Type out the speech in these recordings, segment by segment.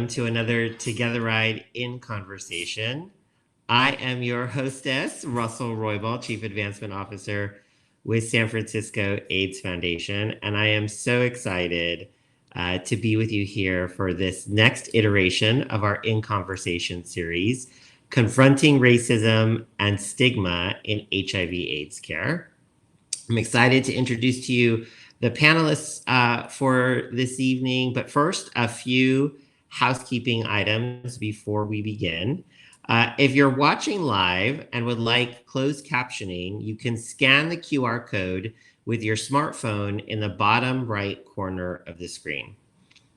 to another TogetheRide in Conversation. I am your hostess, Russell Roybal, Chief Advancement Officer with San Francisco AIDS Foundation, and I am so excited to be with you here for this next iteration of our In Conversation series, Confronting Racism and Stigma in HIV/AIDS Care. I'm excited to introduce to you the panelists for this evening, but first, a few housekeeping items before we begin. If you're watching live and would like closed captioning, you can scan the QR code with your smartphone in the bottom right corner of the screen.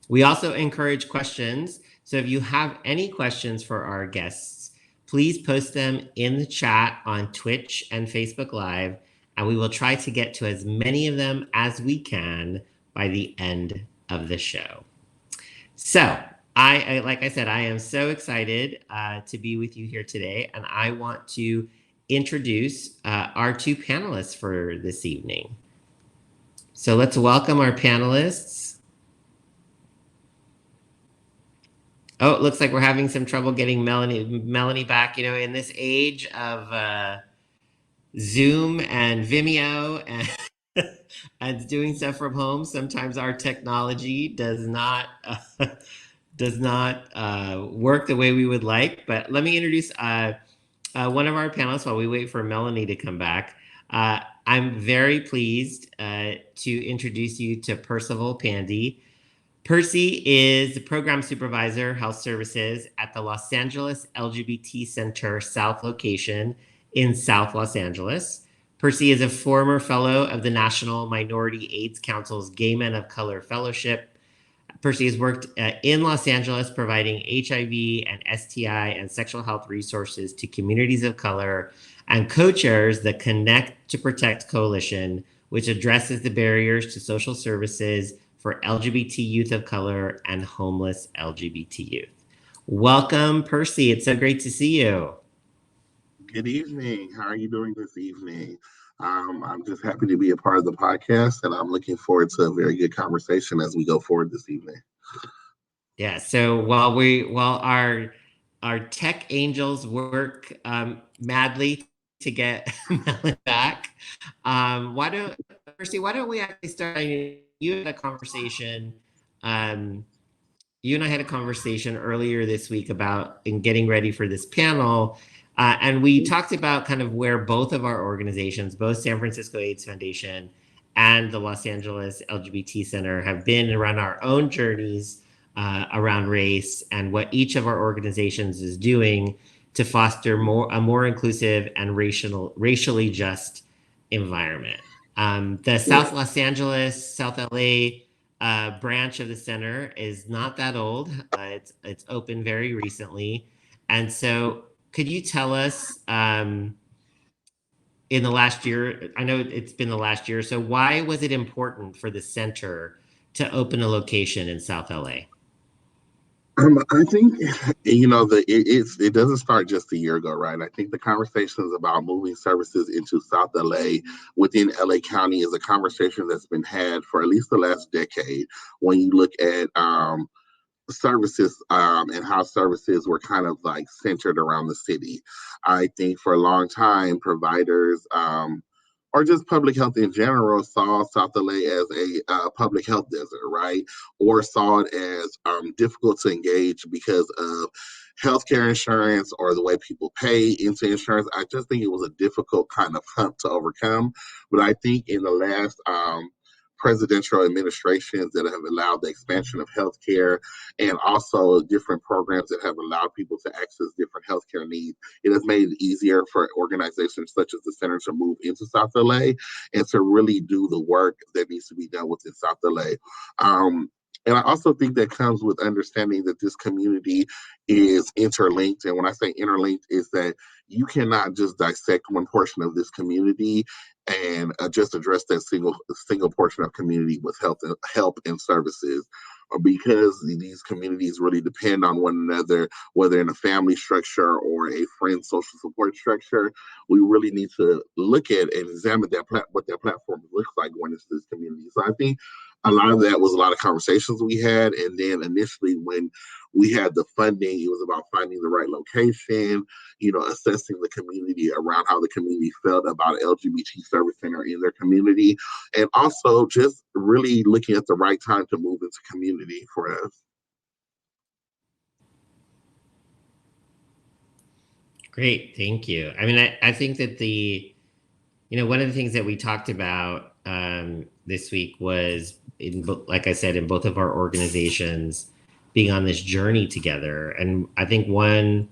We also encourage questions, so if you have any questions for our guests, please post them in the chat on Twitch and Facebook Live, and we will try to get to as many of them as we can by the end of the show. So, like I said, I am so excited to be with you here today, and I want to introduce our two panelists for this evening. So let's welcome our panelists. Oh, it looks like we're having some trouble getting Melanie back. You know, in this age of Zoom and Vimeo and doing stuff from home, sometimes our technology does not work the way we would like. But let me introduce one of our panelists while we wait for Melanie to come back. I'm very pleased to introduce you to Percival Pandy. Percy is the Program Supervisor, Health Services at the Los Angeles LGBT Center South location in South Los Angeles. Percy is a former fellow of the National Minority AIDS Council's Gay Men of Color Fellowship. Percy has worked in Los Angeles providing HIV and STI and sexual health resources to communities of color and co-chairs the Connect to Protect Coalition, which addresses the barriers to social services for LGBT youth of color and homeless LGBT youth. Welcome, Percy. It's so great to see you. Good evening. How are you doing this evening? I'm just happy to be a part of the podcast, and I'm looking forward to a very good conversation as we go forward this evening. Yeah. So while our tech angels work madly to get Melanie back, why don't we actually start? You had a conversation. You and I had a conversation earlier this week about in getting ready for this panel. And we talked about kind of where both of our organizations, both San Francisco AIDS Foundation and the Los Angeles LGBT Center, have been around our own journeys around race and what each of our organizations is doing to foster a more inclusive and racially just environment. The South Los Angeles, South LA branch of the center is not that old. It's opened very recently. And so could you tell us in the last year, I know it's been the last year, so why was it important for the center to open a location in South LA? I think, it doesn't start just a year ago, right? I think the conversations about moving services into South LA within LA County is a conversation that's been had for at least the last decade. When you look at services and how services were kind of like centered around the city. I think for a long time, providers or just public health in general saw South LA as a public health desert, right? Or saw it as difficult to engage because of healthcare insurance or the way people pay into insurance. I just think it was a difficult kind of hump to overcome. But I think in the last presidential administrations that have allowed the expansion of healthcare and also different programs that have allowed people to access different healthcare needs. It has made it easier for organizations such as the Center to move into South LA and to really do the work that needs to be done within South LA. And I also think that comes with understanding that this community is interlinked. And when I say interlinked, is that you cannot just dissect one portion of this community and just address that single portion of community with help and services. Because these communities really depend on one another, whether in a family structure or a friend social support structure, we really need to look at and examine what that platform looks like going into this community. So I think a lot of that was a lot of conversations we had. And then initially when We had the funding. It was about finding the right location, assessing the community around how the community felt about LGBT service center in their community, and also just really looking at the right time to move into community for us. Great, thank you. I mean, I think that one of the things that we talked about this week was, like I said, in both of our organizations being on this journey together. And I think both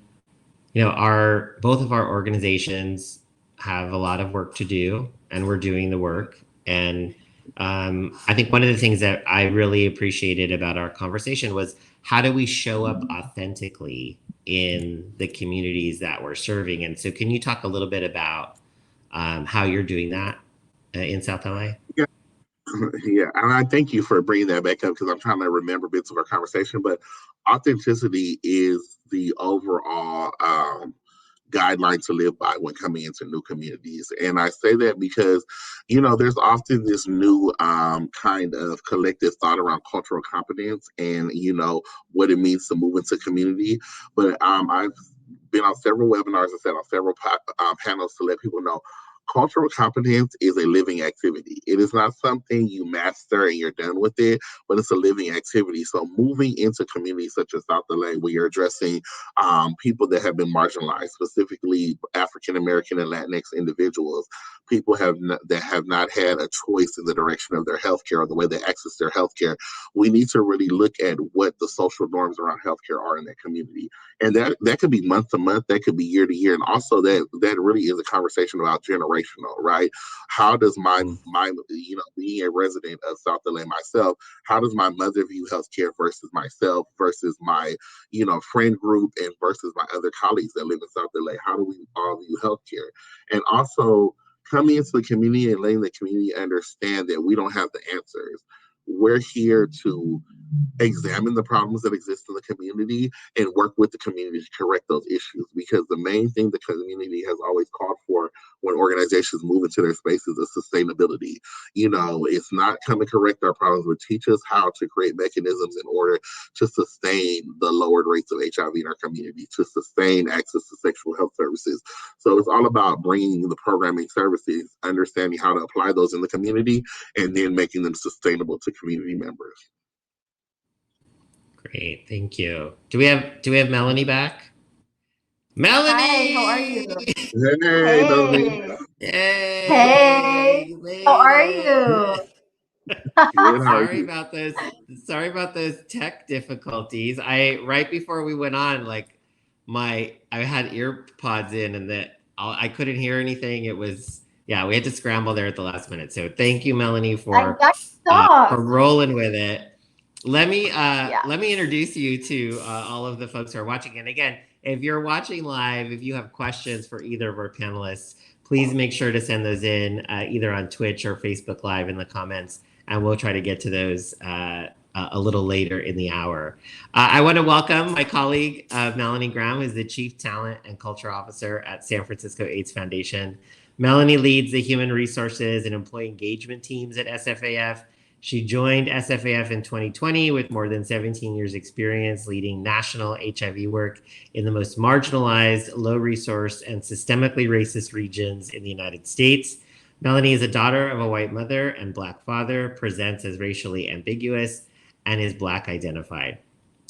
of our organizations have a lot of work to do, and we're doing the work. And I think one of the things that I really appreciated about our conversation was, how do we show up authentically in the communities that we're serving? And so can you talk a little bit about how you're doing that in South LA? Yeah. Yeah, and I thank you for bringing that back up, because I'm trying to remember bits of our conversation. But authenticity is the overall guideline to live by when coming into new communities. And I say that because, there's often this new kind of collective thought around cultural competence and, what it means to move into community. But I've been on several webinars and sat on several panels to let people know cultural competence is a living activity. It is not something you master and you're done with it, but it's a living activity. So moving into communities such as South LA, where you're addressing people that have been marginalized, specifically African American and Latinx individuals, people that have not had a choice in the direction of their healthcare or the way they access their healthcare. We need to really look at what the social norms around healthcare are in that community, and that could be month to month, that could be year to year, and also that really is a conversation about generational, right? How does my being a resident of South LA myself, how does my mother view healthcare versus myself versus my friend group and versus my other colleagues that live in South LA? How do we all view healthcare? And also coming into the community and letting the community understand that we don't have the answers. We're here to examine the problems that exist in the community and work with the community to correct those issues, because the main thing the community has always called for when organizations move into their spaces is sustainability. It's not come and correct our problems, but teach us how to create mechanisms in order to sustain the lowered rates of HIV in our community, to sustain access to sexual health services. So it's all about bringing the programming services, understanding how to apply those in the community, and then making them sustainable to community members. Great, thank you. Do we have Melanie back? Melanie! Hi, how are you? Hey, Melanie. Hey! Hey, You how made are it. you? Good, how are Sorry you? about those. Sorry about those tech difficulties. Right before we went on, like I had ear pods in, and I couldn't hear anything. It was, yeah, we had to scramble there at the last minute. So thank you, Melanie, I got for stuck. rolling with it. Let me Yeah. introduce you to all of the folks who are watching. And again, if you're watching live, if you have questions for either of our panelists, please make sure to send those in either on Twitch or Facebook Live in the comments, and we'll try to get to those a little later in the hour. I want to welcome my colleague, Melanie Graham, who is the Chief Talent and Culture Officer at San Francisco AIDS Foundation. Melanie leads the Human Resources and Employee Engagement teams at SFAF. She joined SFAF in 2020 with more than 17 years experience leading national HIV work in the most marginalized, low-resource, and systemically racist regions in the United States. Melanie is a daughter of a white mother and Black father, presents as racially ambiguous, and is Black identified.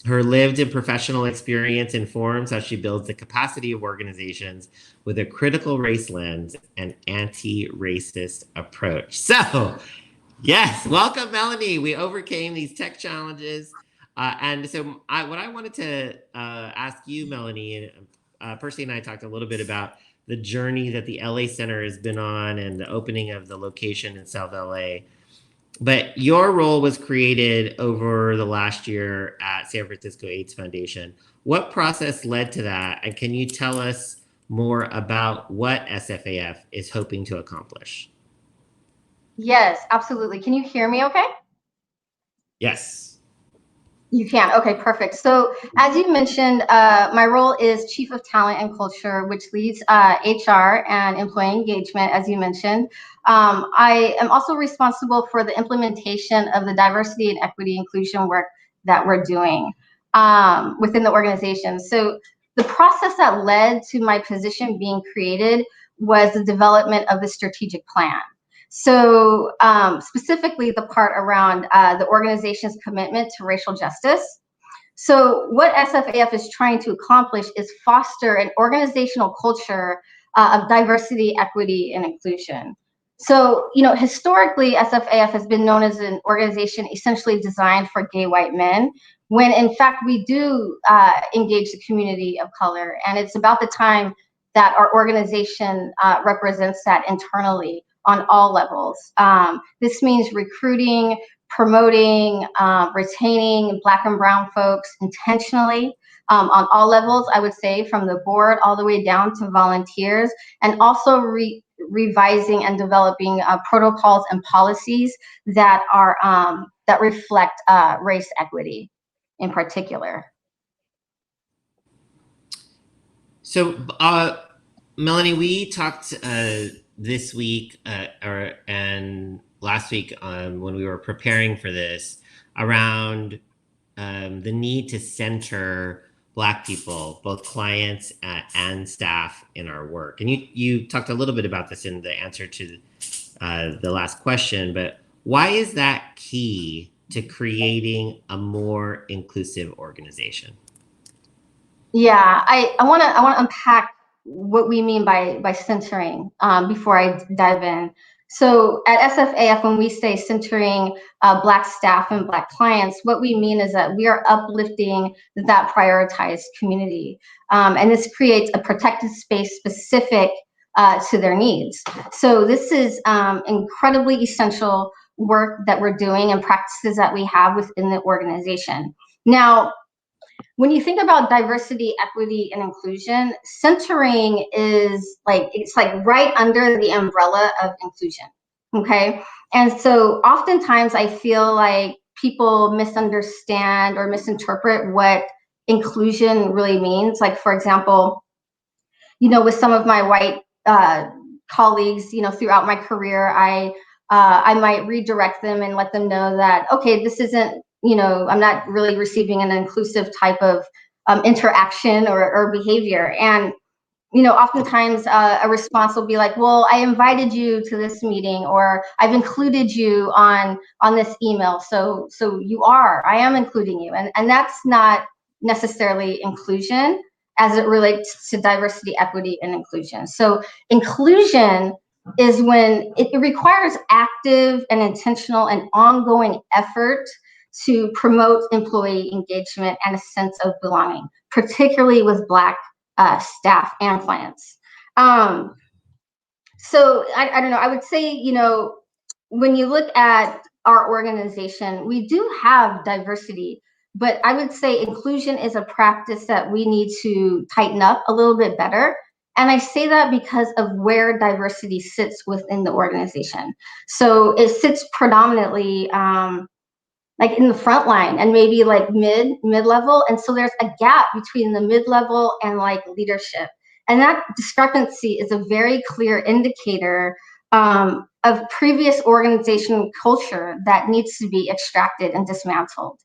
Her lived and professional experience informs how she builds the capacity of organizations with a critical race lens and anti-racist approach. So, yes, welcome, Melanie. We overcame these tech challenges. And so what I wanted to ask you, Melanie, and Percy and I talked a little bit about the journey that the LA Center has been on and the opening of the location in South LA. But your role was created over the last year at San Francisco AIDS Foundation. What process led to that? And can you tell us more about what SFAF is hoping to accomplish? Yes, absolutely. Can you hear me okay? Yes. You can. Okay, perfect. So as you mentioned, my role is Chief of Talent and Culture, which leads HR and employee engagement, as you mentioned. I am also responsible for the implementation of the diversity and equity inclusion work that we're doing. within the organization. So the process that led to my position being created was the development of the strategic plan. So specifically the part around the organization's commitment to racial justice. So what SFAF is trying to accomplish is foster an organizational culture of diversity, equity, and inclusion. So, you know, historically, SFAF has been known as an organization essentially designed for gay white men, when in fact we do engage the community of color. And it's about the time that our organization represents that internally on all levels. This means recruiting, promoting, retaining Black and brown folks intentionally on all levels, I would say, from the board all the way down to volunteers, and also revising and developing protocols and policies that are that reflect race equity in particular. So, Melanie, we talked this week and last week when we were preparing for this around the need to center Black people, both clients and staff, in our work. And you talked a little bit about this in the answer to the last question, but why is that key to creating a more inclusive organization? Yeah, I want to unpack what we mean by centering before I dive in. So at SFAF, when we say centering Black staff and Black clients, what we mean is that we are uplifting that prioritized community. And this creates a protected space specific to their needs. So this is incredibly essential work that we're doing and practices that we have within the organization. Now, when you think about diversity, equity, and inclusion, centering is it's like right under the umbrella of inclusion, okay? And so oftentimes I feel like people misunderstand or misinterpret what inclusion really means. Like, for example, you know, with some of my white colleagues, you know, throughout my career, I might redirect them and let them know that, okay, this isn't, you know, I'm not really receiving an inclusive type of interaction or behavior. And, you know, oftentimes a response will be like, well, I invited you to this meeting, or I've included you on this email. So I am including you. And that's not necessarily inclusion as it relates to diversity, equity, and inclusion. So inclusion is when it requires active and intentional and ongoing effort to promote employee engagement and a sense of belonging, particularly with Black staff and clients. So I don't know, I would say, you know, when you look at our organization, we do have diversity, but I would say inclusion is a practice that we need to tighten up a little bit better. And I say that because of where diversity sits within the organization. So it sits predominantly like in the front line and maybe like mid-level. And so there's a gap between the mid-level and like leadership. And that discrepancy is a very clear indicator of previous organizational culture that needs to be extracted and dismantled.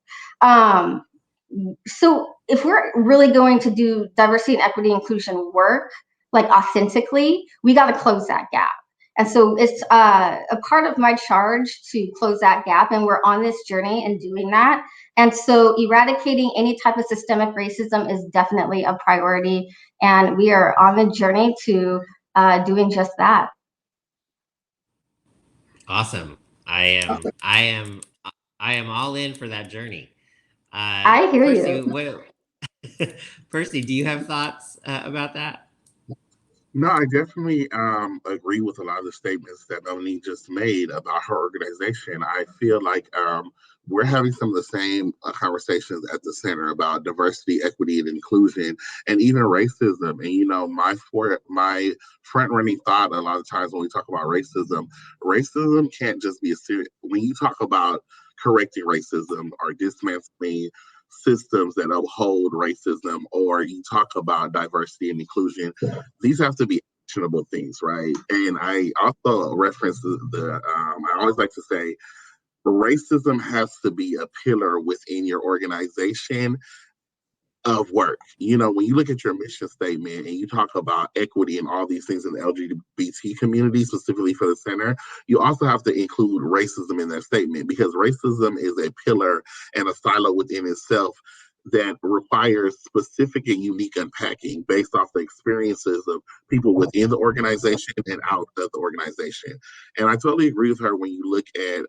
So if we're really going to do diversity and equity inclusion work, like authentically, we got to close that gap. And so it's a part of my charge to close that gap, and we're on this journey in doing that. And so eradicating any type of systemic racism is definitely a priority, and we are on the journey to doing just that. Awesome. I am all in for that journey. I hear Percy, you. Percy, do you have thoughts about that? No, I definitely agree with a lot of the statements that Melanie just made about her organization. I feel like we're having some of the same conversations at the center about diversity, equity, and inclusion, and even racism. And you know, my front running thought a lot of times when we talk about racism can't just be a serious. When you talk about correcting racism or dismantling systems that uphold racism, or you talk about diversity and inclusion, these have to be actionable things, right? And I also reference I always like to say, racism has to be a pillar within your organization of work. You know, when you look at your mission statement and you talk about equity and all these things in the LGBT community, specifically for the center, you also have to include racism in that statement, because racism is a pillar and a silo within itself that requires specific and unique unpacking based off the experiences of people within the organization and out of the organization. And I totally agree with her when you look at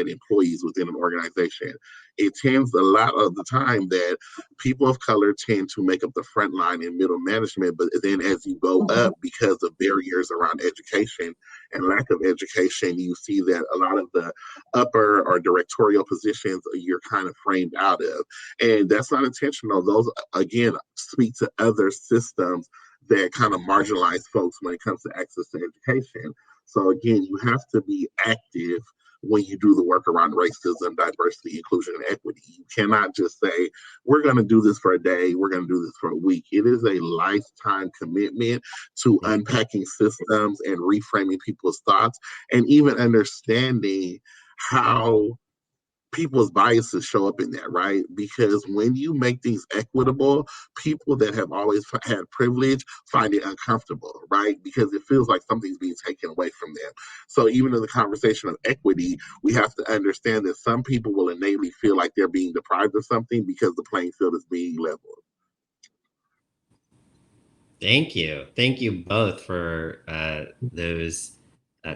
employees within an organization. It tends a lot of the time that people of color tend to make up the front line and middle management, but then as you go up, because of barriers around education and lack of education, you see that a lot of the upper or directorial positions you're kind of framed out of. And that's not intentional. Those, again, speak to other systems that kind of marginalize folks when it comes to access to education. So again, you have to be active when you do the work around racism, diversity, inclusion, and equity. You cannot just say, we're going to do this for a day, we're going to do this for a week. It is a lifetime commitment to unpacking systems and reframing people's thoughts, and even understanding how people's biases show up in that, right? Because when you make things equitable, people that have always had privilege find it uncomfortable, right? Because it feels like something's being taken away from them. So even in the conversation of equity, we have to understand that some people will innately feel like they're being deprived of something because the playing field is being leveled. Thank you. Thank you both for those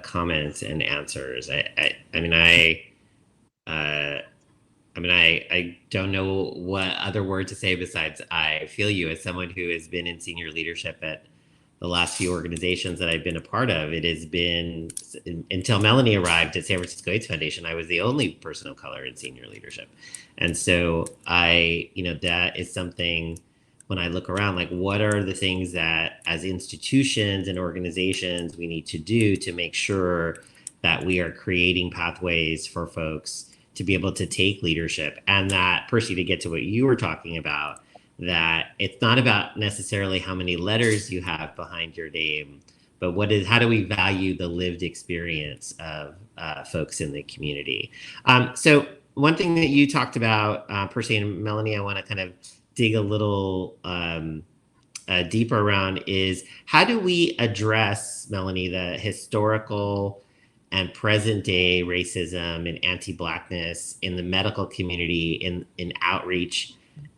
comments and answers. I don't know what other word to say besides I feel you. As someone who has been in senior leadership at the last few organizations that I've been a part of, it has been, until Melanie arrived at San Francisco AIDS Foundation, I was the only person of color in senior leadership. And so that is something, when I look around, like, what are the things that as institutions and organizations we need to do to make sure that we are creating pathways for folks to be able to take leadership? And that, Percy, to get to what you were talking about, that it's not about necessarily how many letters you have behind your name, but how do we value the lived experience of folks in the community? So one thing that you talked about, Percy and Melanie, I want to kind of dig a little deeper around is, how do we address, Melanie, the historical and present day racism and anti-Blackness in the medical community, in outreach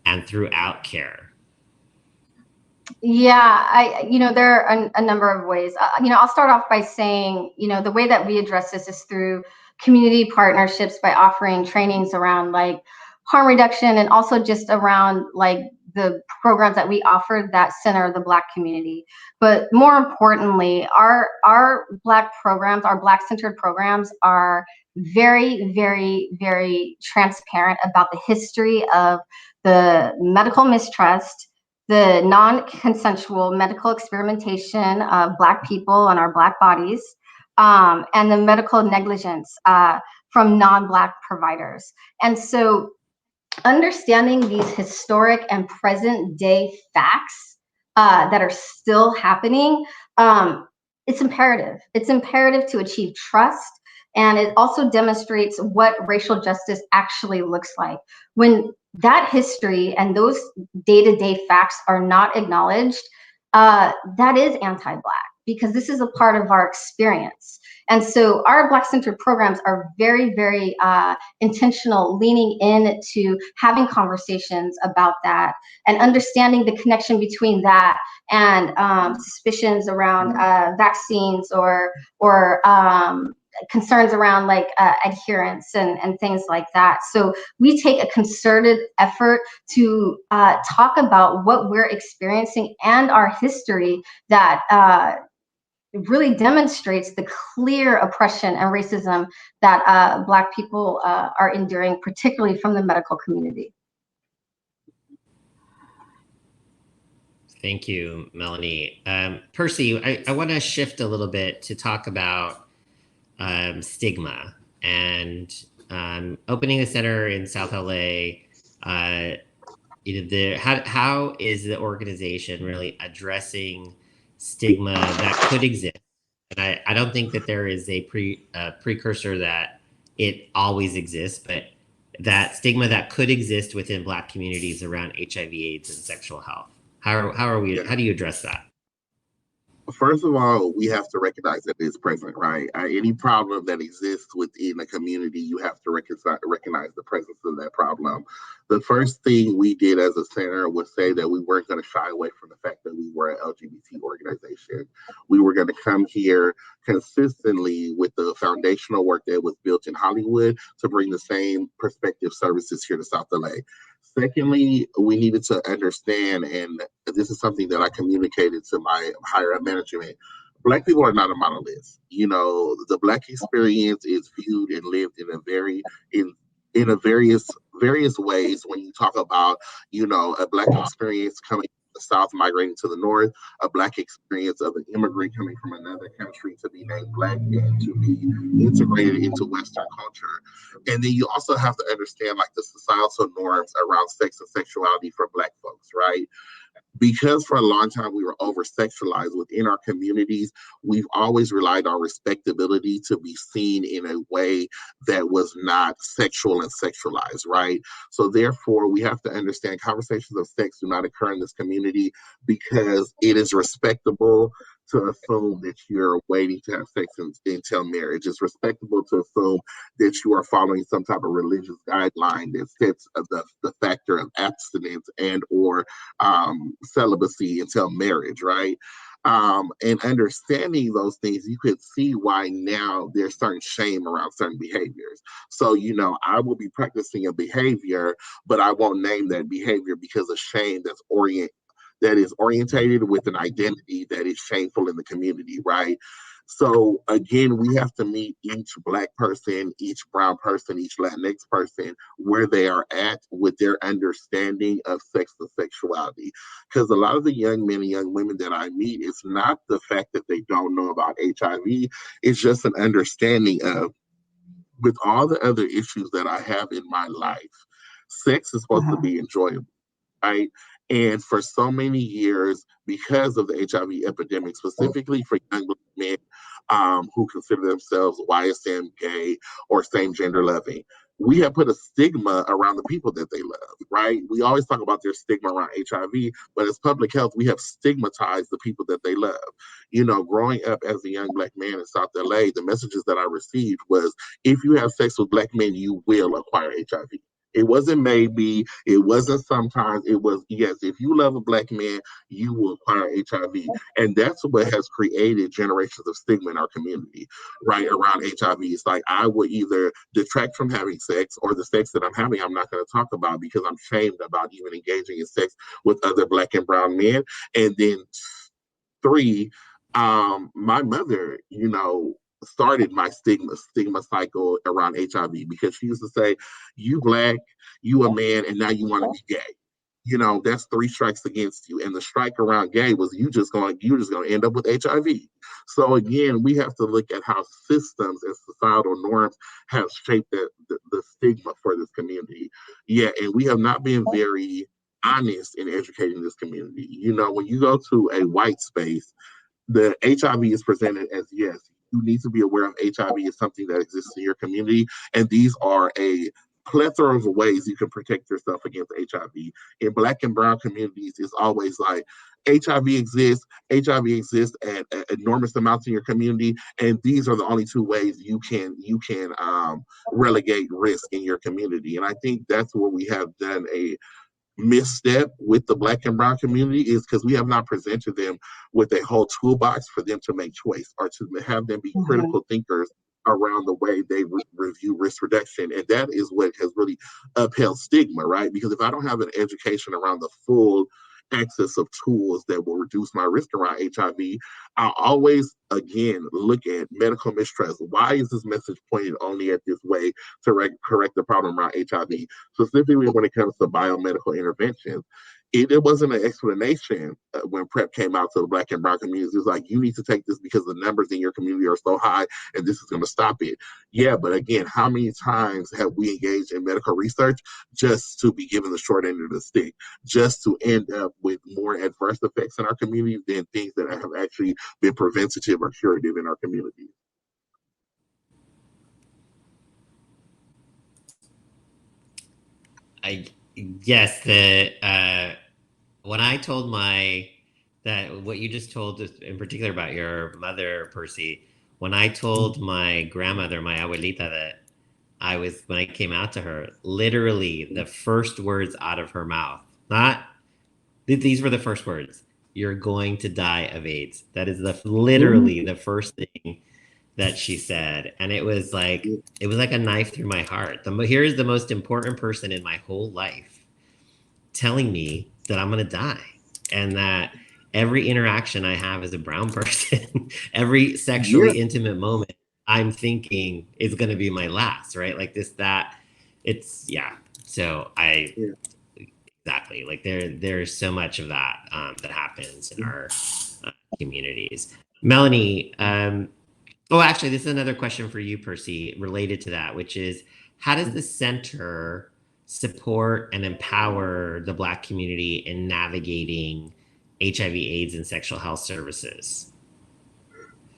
and throughout care? Yeah, there are a number of ways. I'll start off by saying, the way that we address this is through community partnerships, by offering trainings around like harm reduction, and also just around like the programs that we offer that center the Black community. But more importantly, our Black programs, our Black centered programs, are very, very, very transparent about the history of the medical mistrust, the non-consensual medical experimentation of Black people on our Black bodies, and the medical negligence from non-Black providers. And so understanding these historic and present day facts that are still happening, it's imperative. It's imperative to achieve trust. And it also demonstrates what racial justice actually looks like. When that history and those day-to-day facts are not acknowledged, that is anti-Black, because this is a part of our experience. And so our Black-centered programs are very, very intentional, leaning into having conversations about that and understanding the connection between that and suspicions around vaccines or concerns around like adherence and things like that. So we take a concerted effort to talk about what we're experiencing and our history that really demonstrates the clear oppression and racism that Black people are enduring, particularly from the medical community. Thank you, Melanie. Percy, I want to shift a little bit to talk about Stigma and opening a center in South LA. How is the organization really addressing stigma that could exist? And I don't think that there is a precursor that it always exists, but that stigma that could exist within Black communities around HIV/AIDS and sexual health? How do you address that? First of all, we have to recognize that it's present, right? Any problem that exists within a community, you have to recognize the presence of that problem. The first thing we did as a center was say that we weren't going to shy away from the fact that we were an LGBT organization. We were going to come here consistently with the foundational work that was built in Hollywood to bring the same perspective services here to South LA. Secondly, we needed to understand, and this is something that I communicated to my higher up management. Black people are not a monolith. You know, the Black experience is viewed and lived in a various ways. When you talk about, you know, a Black experience coming from the South migrating to the North, a Black experience of an immigrant coming from another country to be named Black and to be integrated into Western culture. And then you also have to understand like the societal norms around sex and sexuality for Black folks, right? Because for a long time we were over sexualized within our communities, we've always relied on respectability to be seen in a way that was not sexual and sexualized, right? So therefore, we have to understand conversations of sex do not occur in this community because it is respectable to assume that you're waiting to have sex until marriage. It's respectable to assume that you are following some type of religious guideline that sets the factor of abstinence and or celibacy until marriage, right? And understanding those things, you could see why now there's certain shame around certain behaviors. So, you know, I will be practicing a behavior, but I won't name that behavior because of shame that is orientated with an identity that is shameful in the community, right? So again, we have to meet each Black person, each brown person, each Latinx person where they are at with their understanding of sex and sexuality. Because a lot of the young men and young women that I meet, it's not the fact that they don't know about HIV, it's just an understanding of, with all the other issues that I have in my life, sex is supposed to be enjoyable, right? And for so many years, because of the HIV epidemic, specifically for young Black men who consider themselves YSM, gay, or same gender loving, we have put a stigma around the people that they love, right? We always talk about their stigma around HIV, but as public health, we have stigmatized the people that they love. You know, growing up as a young Black man in South LA, the messages that I received was, if you have sex with Black men, you will acquire HIV. It wasn't maybe, it wasn't sometimes, it was yes, if you love a Black man, you will acquire HIV. And that's what has created generations of stigma in our community, right, around HIV. It's like I would either detract from having sex, or the sex that I'm having, I'm not going to talk about because I'm shamed about even engaging in sex with other Black and brown men. And then three, my mother, you know, started my stigma cycle around HIV because she used to say, "You Black, you a man, and now you want to be gay." You know, that's three strikes against you. And the strike around gay was you're just gonna end up with HIV. So again, we have to look at how systems and societal norms have shaped the stigma for this community. Yeah, and we have not been very honest in educating this community. You know, when you go to a white space, the HIV is presented as, yes, you need to be aware of HIV is something that exists in your community, and these are a plethora of ways you can protect yourself against HIV. In Black and brown communities, it's always like HIV exists at enormous amounts in your community, and these are the only two ways you can relegate risk in your community. And I think that's where we have done a misstep with the Black and brown community, is because we have not presented them with a whole toolbox for them to make choice or to have them be critical thinkers around the way they review risk reduction. And that is what has really upheld stigma, right? Because if I don't have an education around the full access of tools that will reduce my risk around HIV, I always, again, look at medical mistrust. Why is this message pointed only at this way to correct the problem around HIV? Specifically when it comes to biomedical interventions, it wasn't an explanation when PrEP came out to the Black and brown communities. It was like, you need to take this because the numbers in your community are so high and this is going to stop it. Yeah, but again, how many times have we engaged in medical research just to be given the short end of the stick, just to end up with more adverse effects in our community than things that have actually been preventative or curative in our community? I yes, the when I told that what you just told in particular about your mother, Percy, when I told my grandmother, my abuelita, that when I came out to her, literally the first words out of her mouth, not these were the first words. You're going to die of AIDS. That is literally the first thing that she said, and it was like a knife through my heart. Here is the most important person in my whole life telling me that I'm gonna die, and that every interaction I have as a brown person, every Yeah, sexually intimate moment, I'm thinking is gonna be my last, right? Like this, that, it's yeah. So I yeah. exactly like there's so much of that that happens in our communities. Melanie, oh, actually, this is another question for you, Percy, related to that, which is how does the center support and empower the Black community in navigating HIV/AIDS and sexual health services?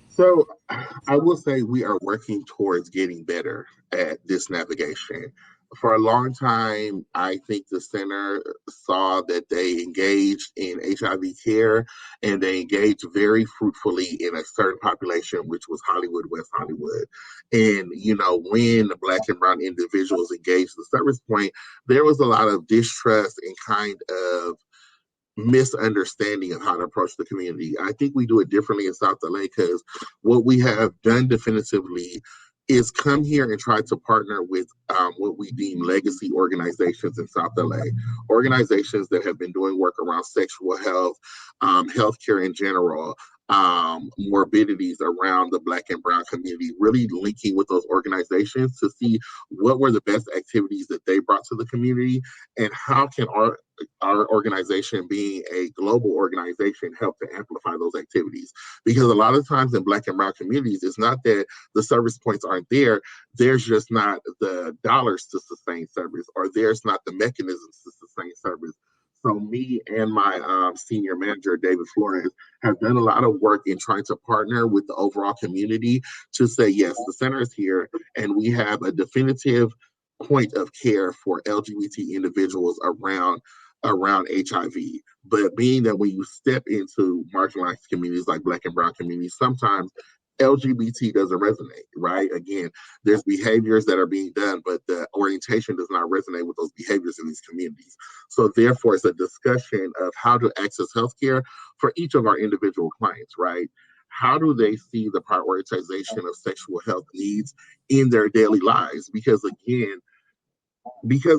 So I will say we are working towards getting better at this navigation. For a long time, I think the center saw that they engaged in HIV care and they engaged very fruitfully in a certain population, which was Hollywood, West Hollywood. And, when the Black and Brown individuals engaged the service point, there was a lot of distrust and kind of misunderstanding of how to approach the community. I think we do it differently in South LA because what we have done definitively is come here and try to partner with what we deem legacy organizations in South LA, organizations that have been doing work around sexual health, healthcare in general, morbidities around the Black and Brown community, really linking with those organizations to see what were the best activities that they brought to the community and how can our organization being a global organization help to amplify those activities, because a lot of times in Black and Brown communities it's not that the service points aren't there, there's just not the dollars to sustain service, or there's not the mechanisms to sustain service. So me and my senior manager David Flores have done a lot of work in trying to partner with the overall community to say yes, the center is here and we have a definitive point of care for LGBT individuals around HIV. But being that when you step into marginalized communities like Black and Brown communities, sometimes LGBT doesn't resonate, right? Again, there's behaviors that are being done, but the orientation does not resonate with those behaviors in these communities. So therefore, it's a discussion of how to access healthcare for each of our individual clients, right? How do they see the prioritization of sexual health needs in their daily lives? Because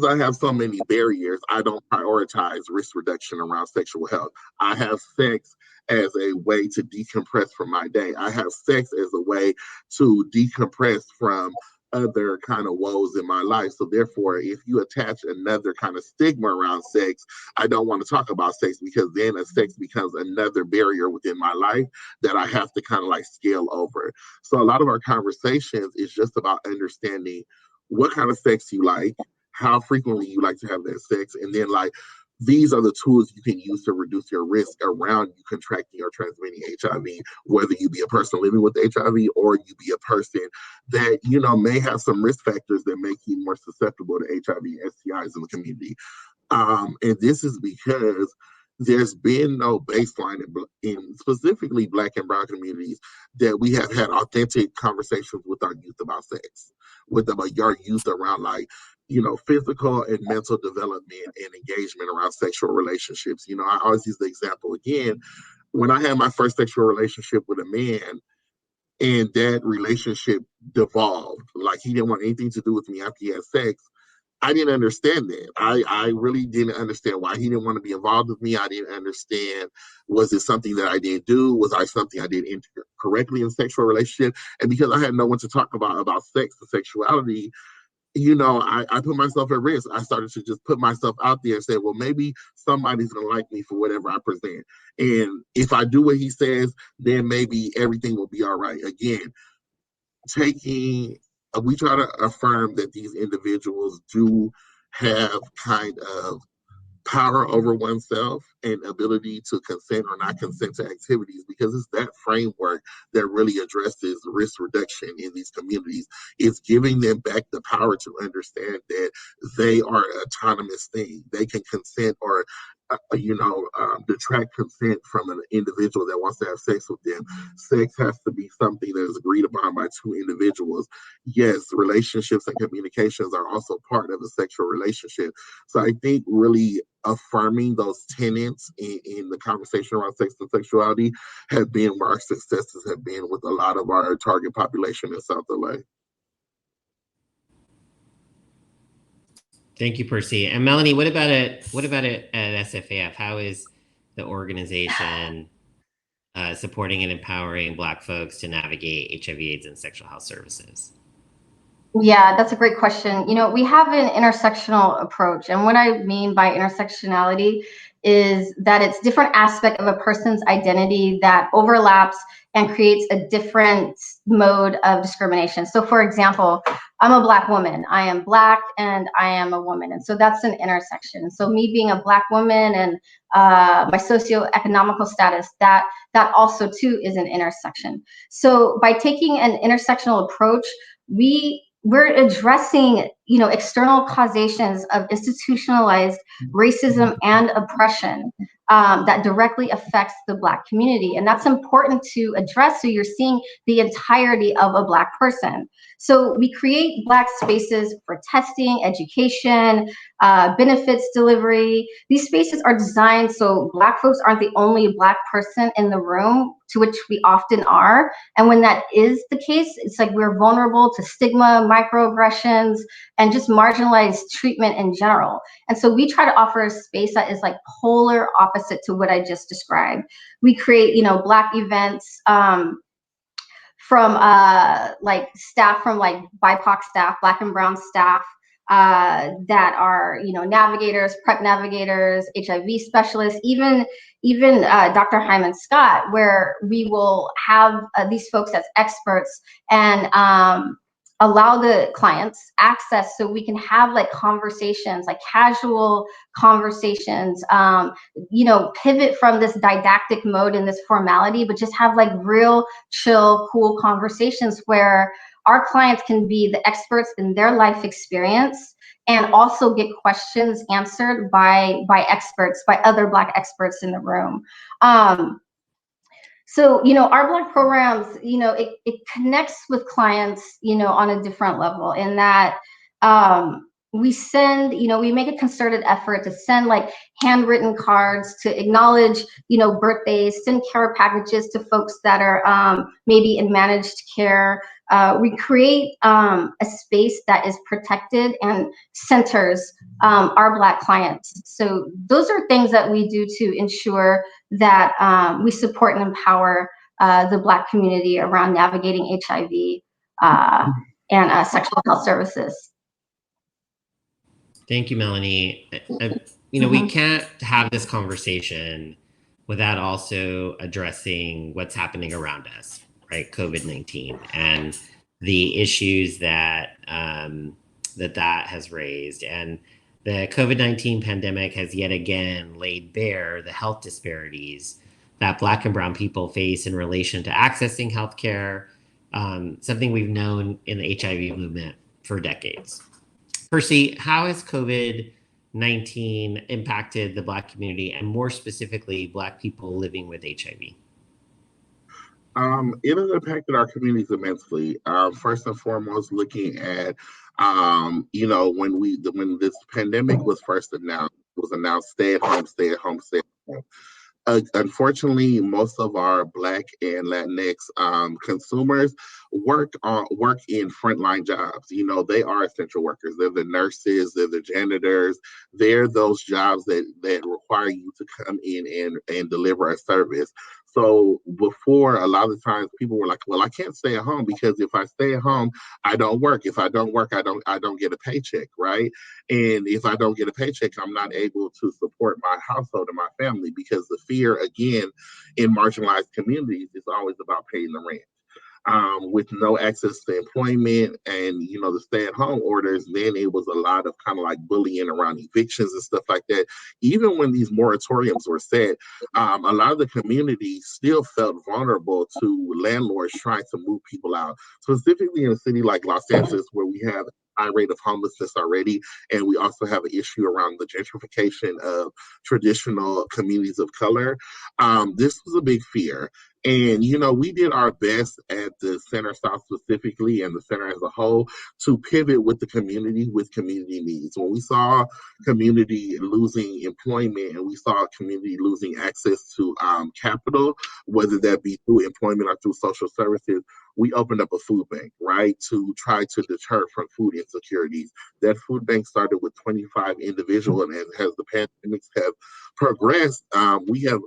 I have so many barriers, I don't prioritize risk reduction around sexual health. I have sex as a way to decompress from my day. I have sex as a way to decompress from other kind of woes in my life. So therefore, if you attach another kind of stigma around sex, I don't want to talk about sex because then a sex becomes another barrier within my life that I have to kind of like scale over. So a lot of our conversations is just about understanding what kind of sex you like, how frequently you like to have that sex, and then like these are the tools you can use to reduce your risk around you contracting or transmitting HIV, whether you be a person living with HIV or you be a person that, may have some risk factors that make you more susceptible to HIV and STIs in the community. And this is because there's been no baseline in specifically Black and Brown communities that we have had authentic conversations with our youth about sex, with our youth around like, physical and mental development and engagement around sexual relationships. I always use the example again, when I had my first sexual relationship with a man and that relationship devolved, like he didn't want anything to do with me after he had sex. I didn't understand that. I really didn't understand why he didn't want to be involved with me. I didn't understand, was it something that I didn't do? Was I something I did incorrectly in sexual relationship? And because I had no one to talk about sex and sexuality, I put myself at risk. I started to just put myself out there and say, well, maybe somebody's going to like me for whatever I present. And if I do what he says, then maybe everything will be all right. Again, taking we try to affirm that these individuals do have kind of power over oneself, and ability to consent or not consent to activities, because it's that framework that really addresses risk reduction in these communities. It's giving them back the power to understand that they are an autonomous thing. They can consent or detract consent from an individual that wants to have sex with them. Sex has to be something that is agreed upon by two individuals. Yes, relationships and communications are also part of a sexual relationship. So I think really affirming those tenets in the conversation around sex and sexuality have been where our successes have been with a lot of our target population in South LA. Thank you, Percy. And Melanie, what about it? What about it at SFAF? How is the organization supporting and empowering Black folks to navigate HIV/AIDS and sexual health services? Yeah, that's a great question. We have an intersectional approach. And what I mean by intersectionality is that it's different aspect of a person's identity that overlaps and creates a different mode of discrimination. So for example, I'm a Black woman. I am Black and I am a woman. And so that's an intersection. So me being a Black woman and my socioeconomical status, that also too is an intersection. So by taking an intersectional approach, we're addressing, external causations of institutionalized racism and oppression that directly affects the Black community. And that's important to address so you're seeing the entirety of a Black person. So we create Black spaces for testing, education, benefits delivery. These spaces are designed so Black folks aren't the only Black person in the room, to which we often are. And when that is the case, it's like we're vulnerable to stigma, microaggressions, and just marginalized treatment in general. And so we try to offer a space that is like polar opposite to what I just described. We create, Black events from like staff from like BIPOC staff, Black and brown staff, that are, navigators, PrEP navigators, HIV specialists, even Dr. Hyman Scott, where we will have these folks as experts and allow the clients access so we can have like conversations, like casual conversations, pivot from this didactic mode and this formality, but just have like real chill, cool conversations where our clients can be the experts in their life experience and also get questions answered by experts, by other Black experts in the room. So, our Black programs, it connects with clients, on a different level in that we send, we make a concerted effort to send like handwritten cards to acknowledge, birthdays, send care packages to folks that are maybe in managed care. We create a space that is protected and centers our Black clients. So those are things that we do to ensure that we support and empower the Black community around navigating HIV and sexual health services. Thank you, Melanie. We can't have this conversation without also addressing what's happening around us, right? COVID-19 and the issues that that has raised. And the COVID-19 pandemic has yet again laid bare the health disparities that Black and brown people face in relation to accessing healthcare, something we've known in the HIV movement for decades. Percy, how has COVID-19 impacted the Black community and more specifically Black people living with HIV? It has impacted our communities immensely. First and foremost, looking at, when this pandemic was first announced, stay at home, stay at home, stay at home. Unfortunately, most of our Black and Latinx consumers work in frontline jobs. They are essential workers. They're the nurses, they're the janitors. They're those jobs that require you to come in and deliver a service. So before, a lot of times people were like, well, I can't stay at home because if I stay at home, I don't work. If I don't work, I don't get a paycheck, right? And if I don't get a paycheck, I'm not able to support my household and my family, because the fear, again, in marginalized communities is always about paying the rent. with no access to employment and, the stay-at-home orders, then it was a lot of kind of like bullying around evictions and stuff like that. Even when these moratoriums were set, a lot of the community still felt vulnerable to landlords trying to move people out, specifically in a city like Los Angeles, where we have a high rate of homelessness already, and we also have an issue around the gentrification of traditional communities of color. This was a big fear. And, we did our best at the Center South specifically and the center as a whole to pivot with the community, with community needs. When we saw community losing employment and we saw community losing access to capital, whether that be through employment or through social services, we opened up a food bank, right, to try to deter from food insecurities. That food bank started with 25 individuals, and as the pandemics have progressed, we have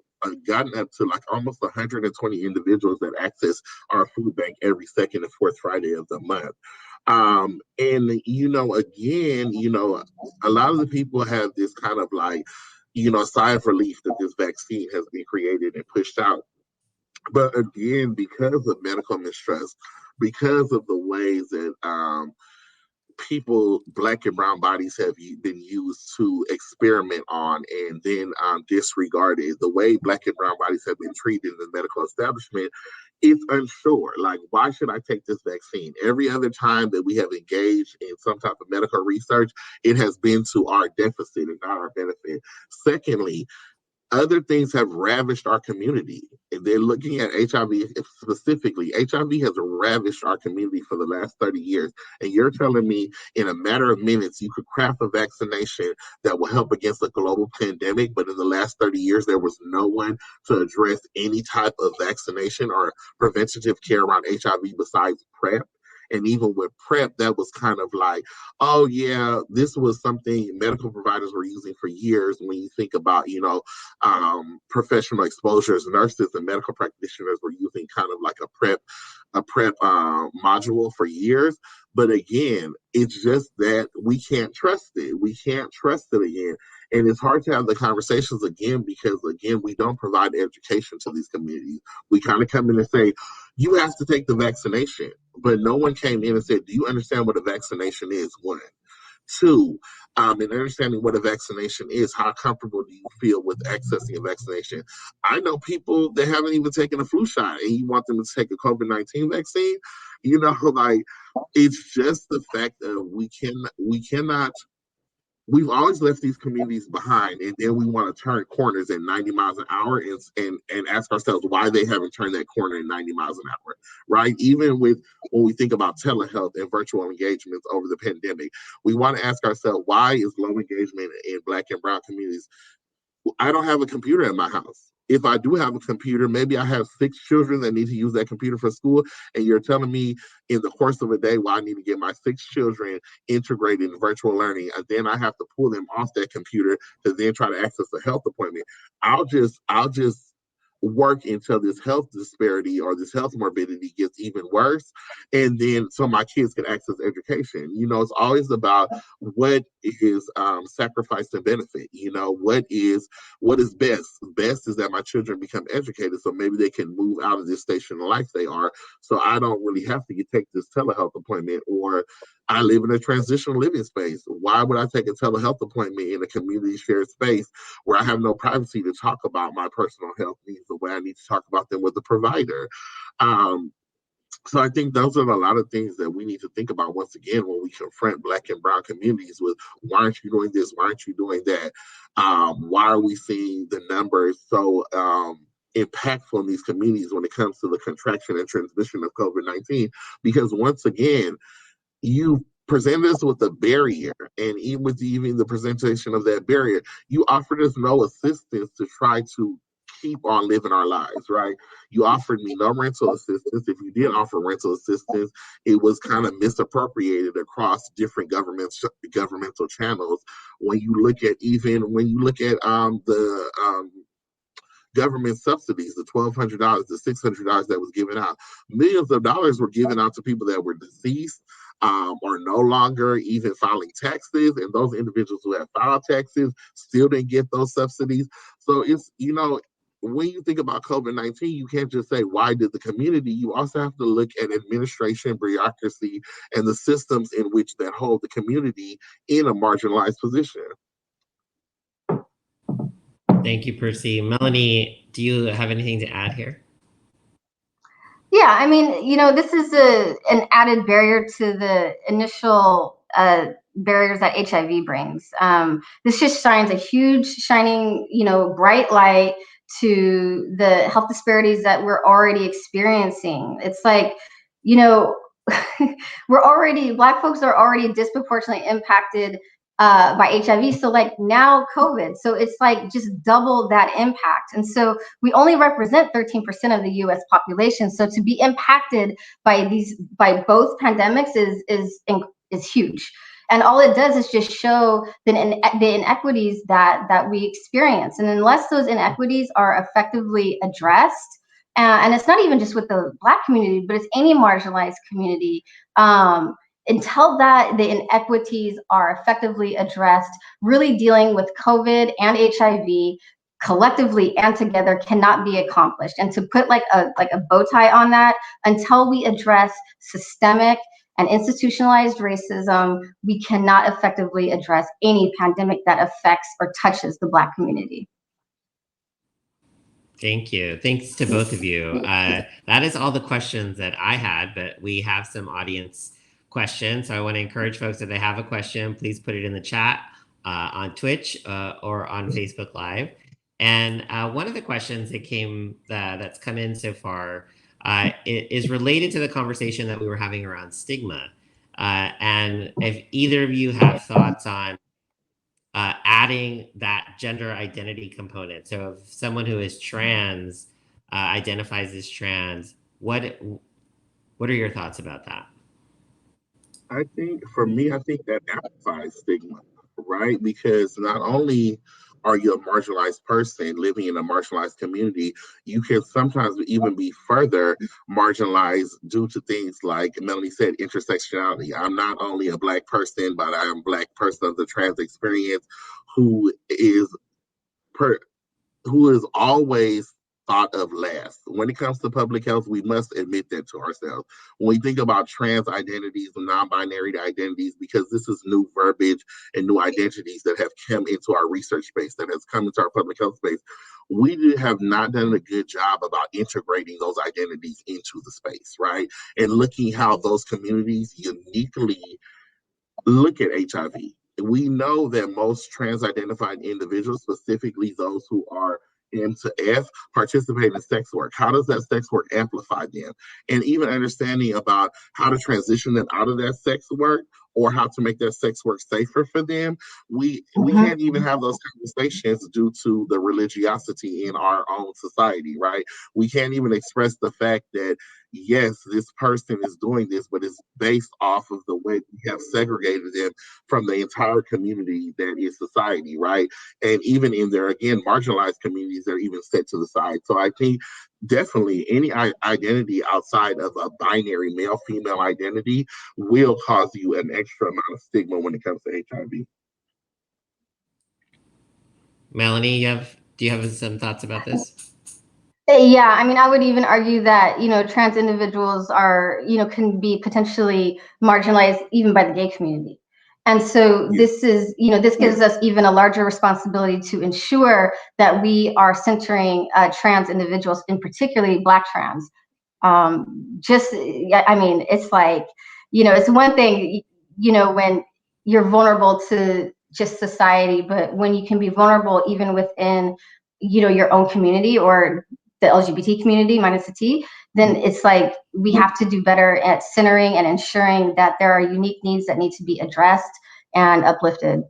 gotten up to like almost 120 individuals that access our food bank every second and fourth Friday of the month. And again, a lot of the people have this kind of like, sigh of relief that this vaccine has been created and pushed out. But again, because of medical mistrust, because of the ways that people, Black and brown bodies, have been used to experiment on and then disregarded, the way Black and brown bodies have been treated in the medical establishment, it's unsure. Like, why should I take this vaccine? Every other time that we have engaged in some type of medical research, it has been to our deficit and not our benefit. Secondly, other things have ravished our community. And they're looking at HIV specifically. HIV has ravished our community for the last 30 years. And you're telling me in a matter of minutes, you could craft a vaccination that will help against a global pandemic. But in the last 30 years, there was no one to address any type of vaccination or preventative care around HIV besides PrEP. And even with PrEP, that was kind of like, oh, yeah, this was something medical providers were using for years. When you think about, professional exposures, nurses and medical practitioners were using kind of like a PrEP module for years. But again, it's just that we can't trust it. We can't trust it again. And it's hard to have the conversations again because, again, we don't provide education to these communities. We kind of come in and say, you have to take the vaccination. But no one came in and said, do you understand what a vaccination is? One. Two, in understanding what a vaccination is, how comfortable do you feel with accessing a vaccination? I know people that haven't even taken a flu shot and you want them to take a COVID-19 vaccine. Like, it's just the fact that we cannot, we've always left these communities behind, and then we want to turn corners at 90 miles an hour and ask ourselves why they haven't turned that corner at 90 miles an hour, right? Even with when we think about telehealth and virtual engagements over the pandemic, we want to ask ourselves, why is low engagement in Black and brown communities? I don't have a computer in my house. If I do have a computer, maybe I have 6 children that need to use that computer for school. And you're telling me in the course of a day, I need to get my 6 children integrated in virtual learning. And then I have to pull them off that computer to then try to access a health appointment. I'll just work until this health disparity or this health morbidity gets even worse. And then so my kids can access education. It's always about what is sacrifice and benefit. What is best? Best is that my children become educated so maybe they can move out of this station of life they are. So I don't really have to take this telehealth appointment, or I live in a transitional living space. Why would I take a telehealth appointment in a community shared space where I have no privacy to talk about my personal health needs the way I need to talk about them with a provider? So I think those are a lot of things that we need to think about once again when we confront Black and brown communities with, why aren't you doing this? Why aren't you doing that? Why are we seeing the numbers so impactful in these communities when it comes to the contraction and transmission of COVID-19? Because once again, you present us with a barrier, and even with the presentation of that barrier, you offered us no assistance to try to keep on living our lives, right? You offered me no rental assistance. If you did offer rental assistance, it was kind of misappropriated across different governmental channels. When you look at the government subsidies, the $1,200, the $600 that was given out, millions of dollars were given out to people that were deceased, or no longer even filing taxes, and those individuals who have filed taxes still didn't get those subsidies. So it's when you think about COVID-19, you can't just say, why did the community? You also have to look at administration, bureaucracy, and the systems in which that hold the community in a marginalized position. Thank you, Percy. Melanie, do you have anything to add here? Yeah, I mean, this is an added barrier to the initial barriers that HIV brings. This just shines a huge, shining, bright light to the health disparities that we're already experiencing. It's like, Black folks are already disproportionately impacted by HIV. So like now COVID. So it's like just double that impact. And so we only represent 13% of the US population. So to be impacted by both pandemics is huge. And all it does is just show the inequities that we experience. And unless those inequities are effectively addressed, and it's not even just with the Black community, but it's any marginalized community, until the inequities are effectively addressed, really dealing with COVID and HIV collectively and together cannot be accomplished. And to put like a bow tie on that, until we address systemic and institutionalized racism, we cannot effectively address any pandemic that affects or touches the Black community. Thank you. Thanks to both of you. That is all the questions that I had, but we have some audience questions. So I want to encourage folks, if they have a question, please put it in the chat on Twitch or on Facebook Live. And one of the questions that's come in so far is related to the conversation that we were having around stigma. And if either of you have thoughts on adding that gender identity component. So if someone who is trans identifies as trans, what are your thoughts about that? I think that amplifies stigma, right? Because not only are you a marginalized person living in a marginalized community, you can sometimes even be further marginalized due to things like Melanie said, intersectionality. I'm not only a Black person, but I am a Black person of the trans experience who is always thought of last. When it comes to public health, we must admit that to ourselves. When we think about trans identities and non-binary identities, because this is new verbiage and new identities that have come into our research space, that has come into our public health space, we have not done a good job about integrating those identities into the space, right? And looking how those communities uniquely look at HIV. We know that most trans-identified individuals, specifically those who are M to F, participate in sex work. How does that sex work amplify them? And even understanding about how to transition them out of that sex work or how to make that sex work safer for them, we can't even have those conversations due to the religiosity in our own society, right? We can't even express the fact that, yes, this person is doing this, but it's based off of the way we have segregated them from the entire community that is society, right? And even in their, again, marginalized communities, they're even set to the side. So I think definitely any identity outside of a binary male-female identity will cause you an extra amount of stigma when it comes to HIV. Melanie, do you have some thoughts about this? Yeah, I mean, I would even argue that, trans individuals are, can be potentially marginalized even by the gay community. And so this gives us even a larger responsibility to ensure that we are centering trans individuals, in particularly Black trans. It's like, it's one thing, when you're vulnerable to just society, but when you can be vulnerable even within, your own community or the LGBT community minus the T, then it's like we have to do better at centering and ensuring that there are unique needs that need to be addressed and uplifted.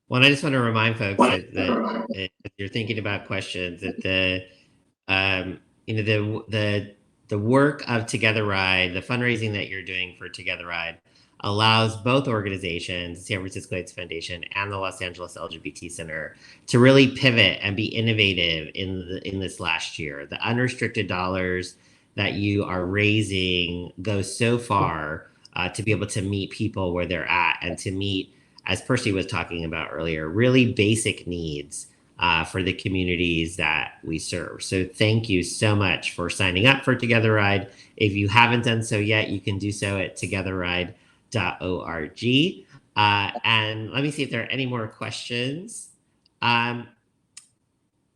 Well, I just want to remind folks that if you're thinking about questions, that the work of TogetheRide, the fundraising that you're doing for TogetheRide, allows both organizations, San Francisco AIDS Foundation and the Los Angeles LGBT Center, to really pivot and be innovative in this last year. The unrestricted dollars that you are raising go so far to be able to meet people where they're at and to meet, as Percy was talking about earlier, really basic needs for the communities that we serve. So thank you so much for signing up for TogetheRide. If you haven't done so yet, you can do so at togethheride.org. And let me see if there are any more questions. We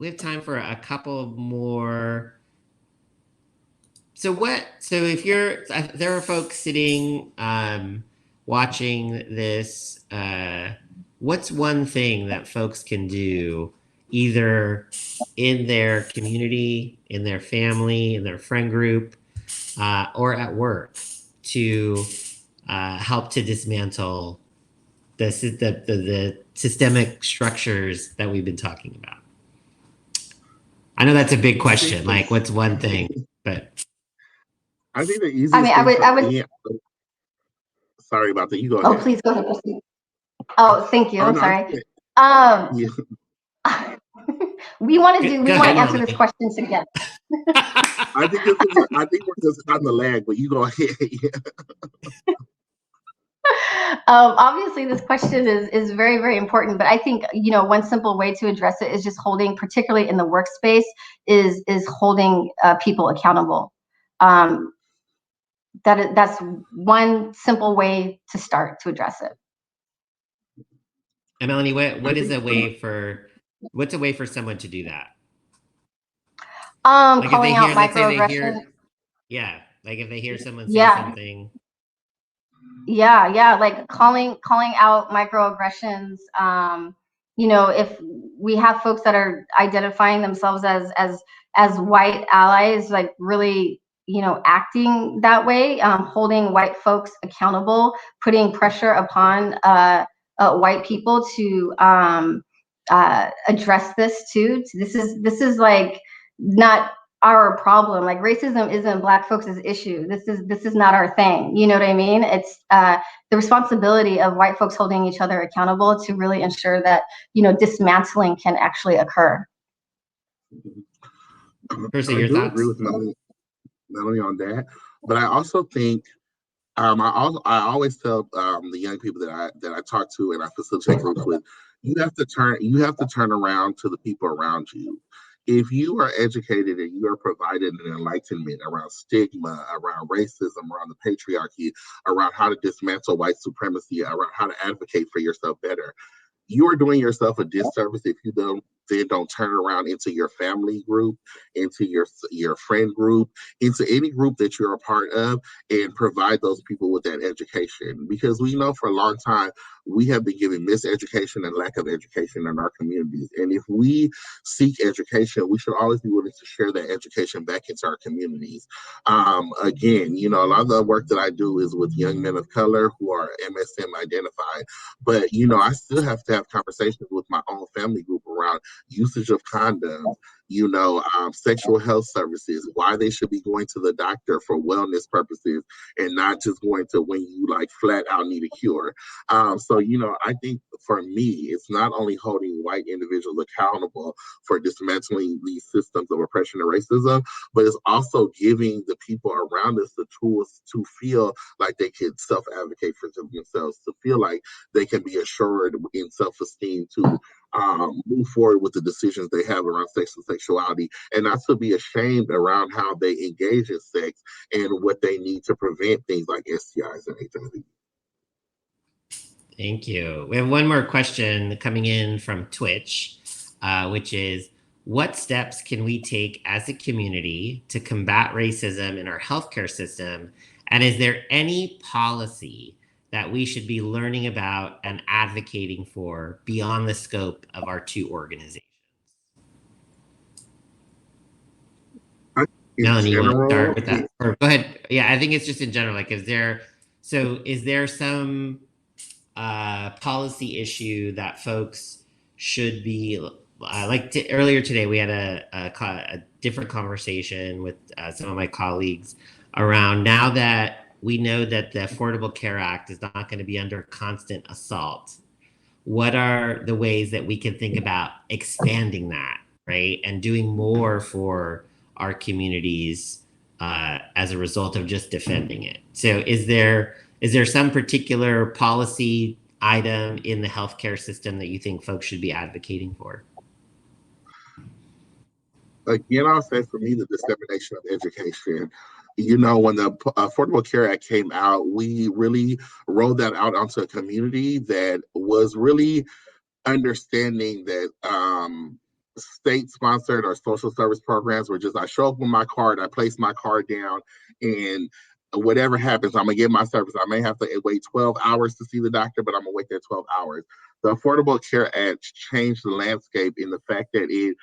have time for a couple more. So if there are folks sitting, watching this, what's one thing that folks can do either in their community, in their family, in their friend group, or at work to help to dismantle the systemic structures that we've been talking about? I know that's a big question. Like, what's one thing? But I think the easiest I mean, I would. thing sorry about that. You go ahead. Oh, please go ahead. Proceed. Oh, thank you. I'm sorry. Yeah. We want to answer this question together. I think we're just on the lag, but you go ahead. Obviously, this question is very, very important, but I think, one simple way to address it is just holding, particularly in the workspace, is holding people accountable. That's one simple way to start to address it. And Melanie, what's a way for someone to do that? Like calling out microaggressions. Like if they hear someone say something. Yeah, like calling out microaggressions. If we have folks that are identifying themselves as white allies, like really, acting that way, holding white folks accountable, putting pressure upon white people to address this too. This is like not our problem. Like, racism isn't Black folks' issue. This is not our thing. You know what I mean? It's the responsibility of white folks holding each other accountable to really ensure that, dismantling can actually occur. Percy, I your do thoughts? agree with Melanie on that, but I also think I always tell the young people that I talk to and I facilitate groups with, you have to turn around to the people around you. If you are educated and you are provided an enlightenment around stigma, around racism, around the patriarchy, around how to dismantle white supremacy, around how to advocate for yourself better, you are doing yourself a disservice if you don't turn around into your family group, into your friend group, into any group that you're a part of, and provide those people with that education. Because we know for a long time we have been given miseducation and lack of education in our communities. And if we seek education, we should always be willing to share that education back into our communities. Again, a lot of the work that I do is with young men of color who are MSM identified. But, I still have to have conversations with my own family group around usage of condoms, sexual health services, why they should be going to the doctor for wellness purposes and not just going to when you like flat out need a cure. So, I think for me, it's not only holding white individuals accountable for dismantling these systems of oppression and racism, but it's also giving the people around us the tools to feel like they can self-advocate for themselves, to feel like they can be assured in self-esteem to move forward with the decisions they have around sex and sexuality, and not to be ashamed around how they engage in sex and what they need to prevent things like STIs and HIV. Thank you. We have one more question coming in from Twitch, which is, what steps can we take as a community to combat racism in our healthcare system? And is there any policy that we should be learning about and advocating for beyond the scope of our two organizations? Melanie, you want to start with that? Or go ahead. Yeah, I think it's just in general. Like, is there some policy issue that folks should be earlier today? We had a different conversation with some of my colleagues around, now that we know that the Affordable Care Act is not going to be under constant assault, what are the ways that we can think about expanding that, right, and doing more for our communities as a result of just defending it? So is there some particular policy item in the healthcare system that you think folks should be advocating for? Again, I'll say for me, the dissemination of education. You know, when the Affordable Care Act came out, we really rolled that out onto a community that was really understanding that state sponsored or social service programs were just I show up with my card, I place my card down, and whatever happens, I'm gonna get my service. I may have to wait 12 hours to see the doctor, but I'm gonna wait there 12 hours. The Affordable Care Act changed the landscape in the fact that it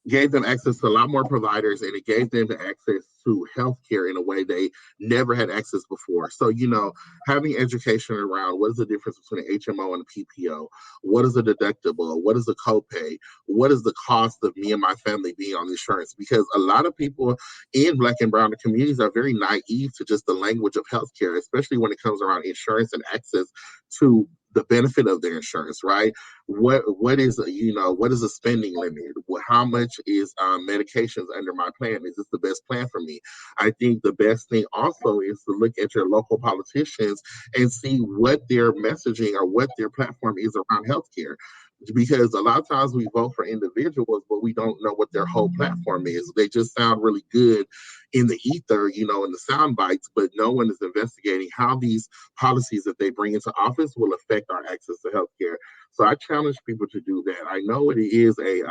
gave them access to a lot more providers, and it gave them the access to healthcare in a way they never had access before. So, you know, having education around what is the difference between an HMO and a PPO, what is a deductible, what is a copay, what is the cost of me and my family being on insurance? Because a lot of people in Black and Brown communities are very naive to just the language of healthcare, especially when it comes around insurance and access to the benefit of their insurance, right? What is what is a spending limit? How much is medications under my plan? Is this the best plan for me? I think the best thing also is to look at your local politicians and see what their messaging or what their platform is around healthcare. Because a lot of times we vote for individuals, but we don't know what their whole platform is. They just sound really good in the ether, you know, in the sound bites, but no one is investigating how these policies that they bring into office will affect our access to healthcare. So I challenge people to do that. I know it is a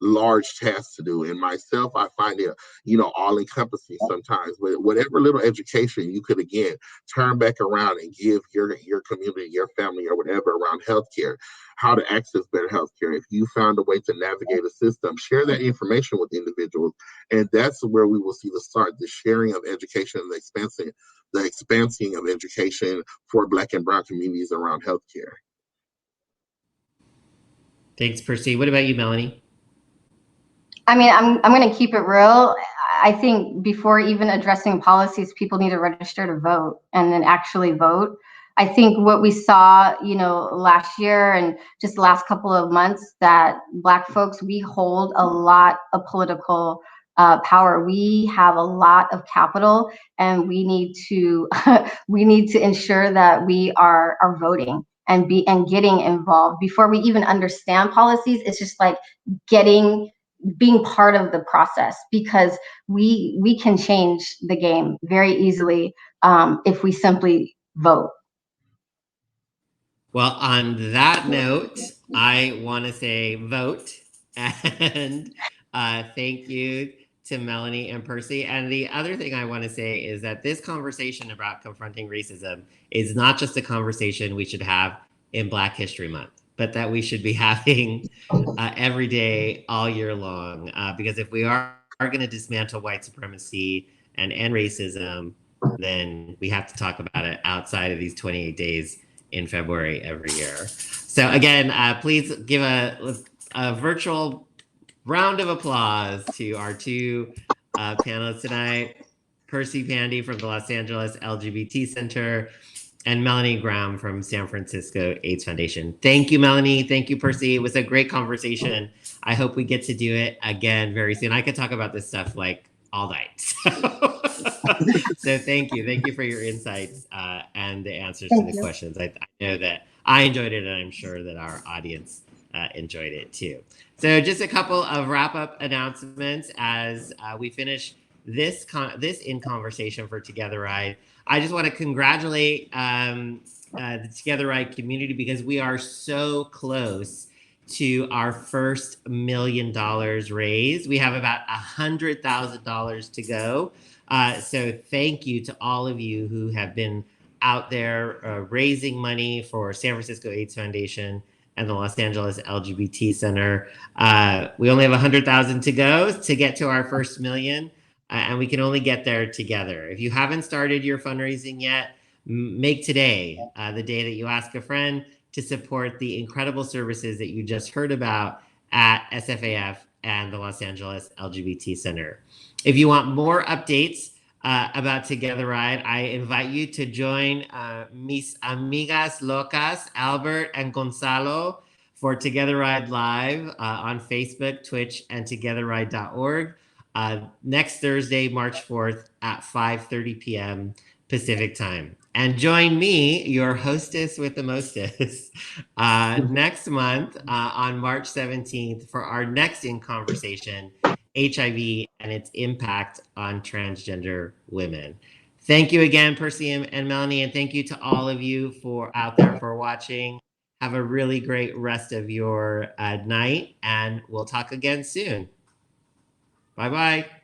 large task to do, and myself, I find it, you know, all encompassing sometimes. But whatever little education you could again turn back around and give your community, your family, or whatever around healthcare, how to access better healthcare. If you found a way to navigate a system, share that information with individuals, and that's where we will see the sharing of education and the expansing of education for Black and Brown communities around healthcare. Thanks, Percy. What about you, Melanie? I mean, I'm going to keep it real. I think before even addressing policies, people need to register to vote and then actually vote. I think what we saw, you know, last year and just the last couple of months, that Black folks, we hold a lot of political power. We have a lot of capital, and we need to we need to ensure that we are voting and getting involved before we even understand policies. It's just like being part of the process, because we can change the game very easily if we simply vote. Well, on that note, I want to say vote and thank you to Melanie and Percy. And the other thing I want to say is that this conversation about confronting racism is not just a conversation we should have in Black History Month, but that we should be having every day, all year long. Because if we are going to dismantle white supremacy and end racism, then we have to talk about it outside of these 28 days in February every year. So again, please give a virtual round of applause to our two panelists tonight, Percy Pandy from the Los Angeles LGBT Center and Melanie Graham from San Francisco AIDS Foundation. Thank you, Melanie. Thank you, Percy. It was a great conversation. I hope we get to do it again very soon. I could talk about this stuff like all night. So thank you. Thank you for your insights and the answers to the questions. I know that I enjoyed it, and I'm sure that our audience enjoyed it too. So just a couple of wrap-up announcements as we finish this in conversation for TogetheRide. I just want to congratulate the TogetheRide community, because we are so close to our first $1 million raised. We have about $100,000 to go. So thank you to all of you who have been out there raising money for San Francisco AIDS Foundation and the Los Angeles LGBT Center. We only have 100,000 to go to get to our first million, and we can only get there together. If you haven't started your fundraising yet, make today the day that you ask a friend to support the incredible services that you just heard about at SFAF and the Los Angeles LGBT Center. If you want more updates about TogetheRide, I invite you to join mis amigas locas, Albert and Gonzalo, for TogetheRide Live on Facebook, Twitch, and TogetheRide.org next Thursday, March 4th at 5:30 p.m. Pacific time. And join me, your hostess with the mostest, next month on March 17th for our next In Conversation HIV and its impact on transgender women. Thank you again, Percy and Melanie, and thank you to all of you for out there for watching. Have a really great rest of your night, and we'll talk again soon. Bye-bye.